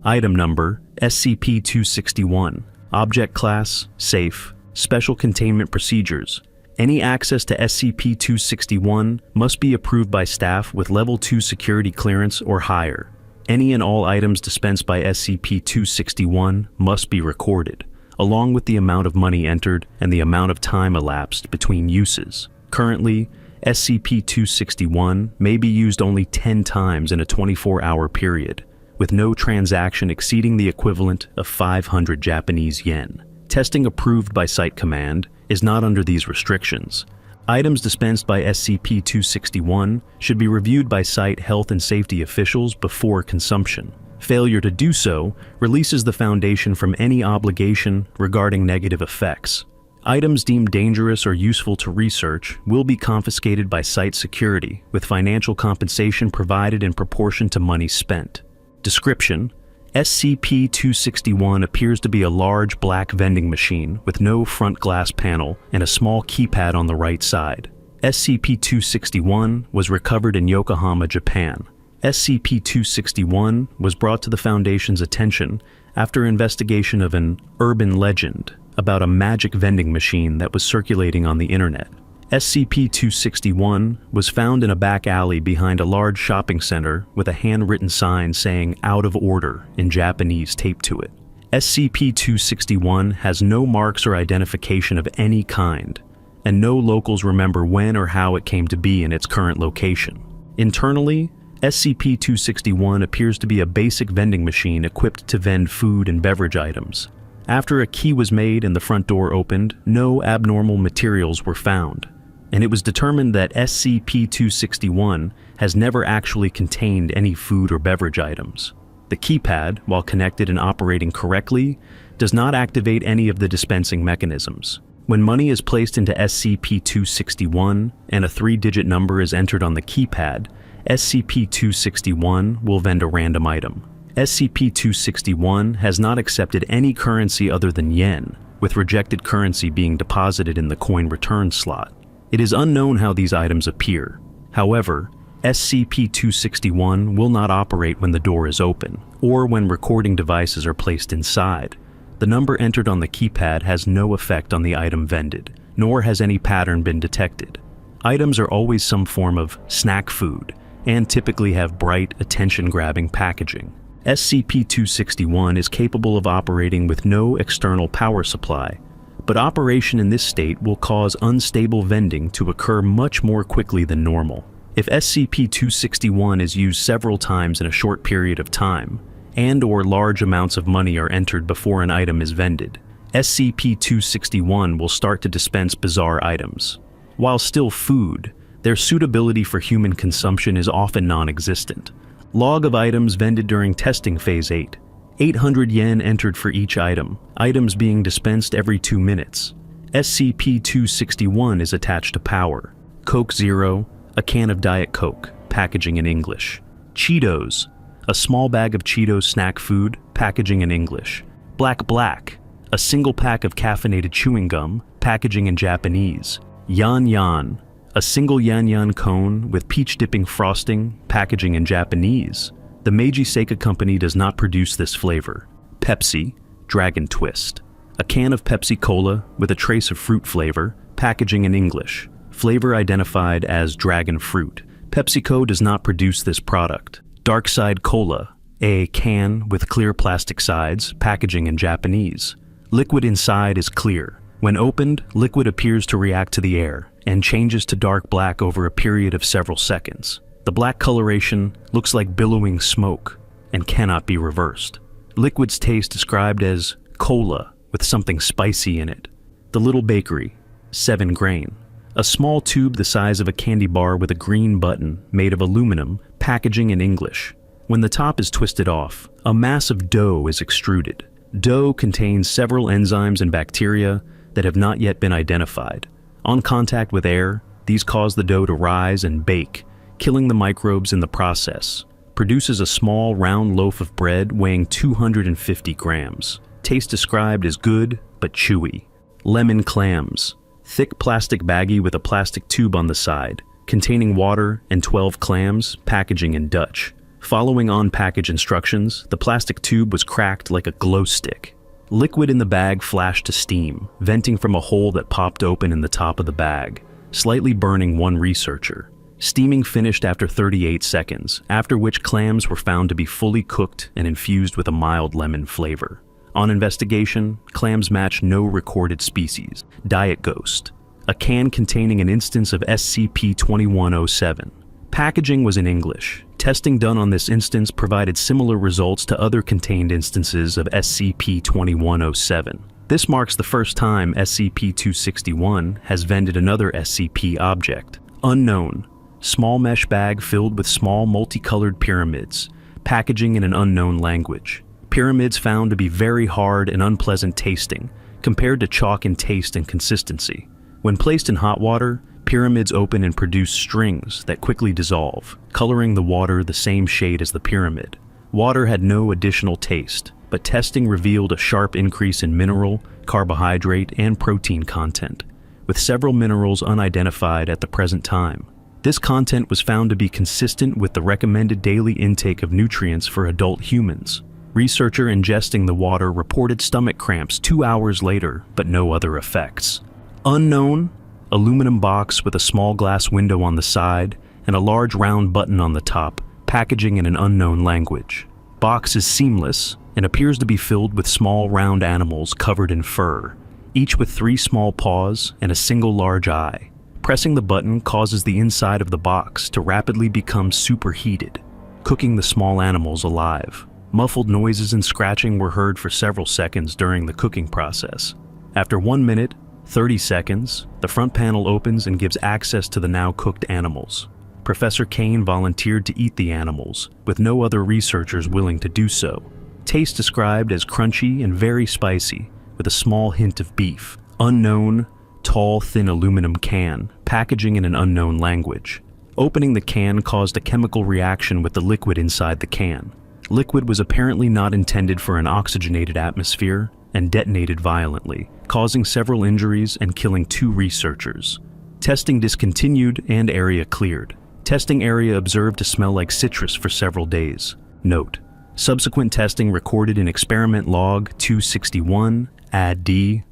Item Number SCP-261. Object Class Safe. Special Containment Procedures. Any access to SCP-261 must be approved by staff with Level 2 security clearance or higher. Any and all items dispensed by SCP-261 must be recorded, along with the amount of money entered and the amount of time elapsed between uses. Currently, SCP-261 may be used only 10 times in a 24-hour period, with no transaction exceeding the equivalent of 500 Japanese yen. Testing approved by Site Command is not under these restrictions. Items dispensed by SCP-261 should be reviewed by Site health and safety officials before consumption. Failure to do so releases the Foundation from any obligation regarding negative effects. Items deemed dangerous or useful to research will be confiscated by Site security, with financial compensation provided in proportion to money spent. Description: SCP-261 appears to be a large black vending machine with no front glass panel and a small keypad on the right side. SCP-261 was recovered in Yokohama, Japan. SCP-261 was brought to the Foundation's attention after investigation of an urban legend about a magic vending machine that was circulating on the internet. SCP-261 was found in a back alley behind a large shopping center with a handwritten sign saying "out of order" in Japanese taped to it. SCP-261 has no marks or identification of any kind, and no locals remember when or how it came to be in its current location. Internally, SCP-261 appears to be a basic vending machine equipped to vend food and beverage items. After a key was made and the front door opened, no abnormal materials were found, and it was determined that SCP-261 has never actually contained any food or beverage items. The keypad, while connected and operating correctly, does not activate any of the dispensing mechanisms. When money is placed into SCP-261 and a 3-digit number is entered on the keypad, SCP-261 will vend a random item. SCP-261 has not accepted any currency other than yen, with rejected currency being deposited in the coin return slot. It is unknown how these items appear. However, SCP-261 will not operate when the door is open, or when recording devices are placed inside. The number entered on the keypad has no effect on the item vended, nor has any pattern been detected. Items are always some form of snack food, and typically have bright, attention-grabbing packaging. SCP-261 is capable of operating with no external power supply, but operation in this state will cause unstable vending to occur much more quickly than normal. If SCP-261 is used several times in a short period of time, and/or large amounts of money are entered before an item is vended, SCP-261 will start to dispense bizarre items. While still food, their suitability for human consumption is often non-existent. Log of items vended during testing phase 8. 800 yen entered for each item, items being dispensed every 2 minutes. SCP-261 is attached to power. Coke Zero, a can of Diet Coke, packaging in English. Cheetos, a small bag of Cheetos snack food, packaging in English. Black, a single pack of caffeinated chewing gum, packaging in Japanese. Yan, a single yan cone with peach dipping frosting, packaging in Japanese. The Meiji Seika Company does not produce this flavor. Pepsi, Dragon Twist, a can of Pepsi Cola with a trace of fruit flavor, packaging in English. Flavor identified as Dragon Fruit. PepsiCo does not produce this product. Dark Side Cola, a can with clear plastic sides, packaging in Japanese. Liquid inside is clear. When opened, liquid appears to react to the air and changes to dark black over a period of several seconds. The black coloration looks like billowing smoke and cannot be reversed. Liquid's taste described as cola with something spicy in it. The Little Bakery, 7 grain. A small tube the size of a candy bar with a green button made of aluminum, packaging in English. When the top is twisted off, a mass of dough is extruded. Dough contains several enzymes and bacteria that have not yet been identified. On contact with air, these cause the dough to rise and bake, killing the microbes in the process. Produces a small round loaf of bread weighing 250 grams. Taste described as good but chewy. Lemon clams. Thick plastic baggie with a plastic tube on the side, containing water and 12 clams, packaging in Dutch. Following on-package instructions, the plastic tube was cracked like a glow stick. Liquid in the bag flashed to steam, venting from a hole that popped open in the top of the bag, slightly burning one researcher. Steaming finished after 38 seconds, after which clams were found to be fully cooked and infused with a mild lemon flavor. On investigation, clams match no recorded species. Diet Ghost, a can containing an instance of SCP-2107. Packaging was in English. Testing done on this instance provided similar results to other contained instances of SCP-2107. This marks the first time SCP-261 has vended another SCP object. Unknown. Small mesh bag filled with small multicolored pyramids. Packaging in an unknown language. Pyramids found to be very hard and unpleasant tasting, compared to chalk in taste and consistency. When placed in hot water, pyramids open and produce strings that quickly dissolve, coloring the water the same shade as the pyramid. Water had no additional taste, but testing revealed a sharp increase in mineral, carbohydrate, and protein content, with several minerals unidentified at the present time. This content was found to be consistent with the recommended daily intake of nutrients for adult humans. Researcher ingesting the water reported stomach cramps 2 hours later, but no other effects. Unknown. Aluminum box with a small glass window on the side and a large round button on the top, packaging in an unknown language. Box is seamless and appears to be filled with small round animals covered in fur, each with 3 small paws and a single large eye. Pressing the button causes the inside of the box to rapidly become superheated, cooking the small animals alive. Muffled noises and scratching were heard for several seconds during the cooking process. After 1 minute, 30 seconds, the front panel opens and gives access to the now cooked animals. Professor Kane volunteered to eat the animals, with no other researchers willing to do so. Taste described as crunchy and very spicy, with a small hint of beef. Unknown. Tall, thin aluminum can, packaging in an unknown language. Opening the can caused a chemical reaction with the liquid inside the can. Liquid was apparently not intended for an oxygenated atmosphere and detonated violently, causing several injuries and killing 2 researchers. Testing discontinued and area cleared. Testing area observed to smell like citrus for several days. Note: subsequent testing recorded in Experiment Log 261, Add D,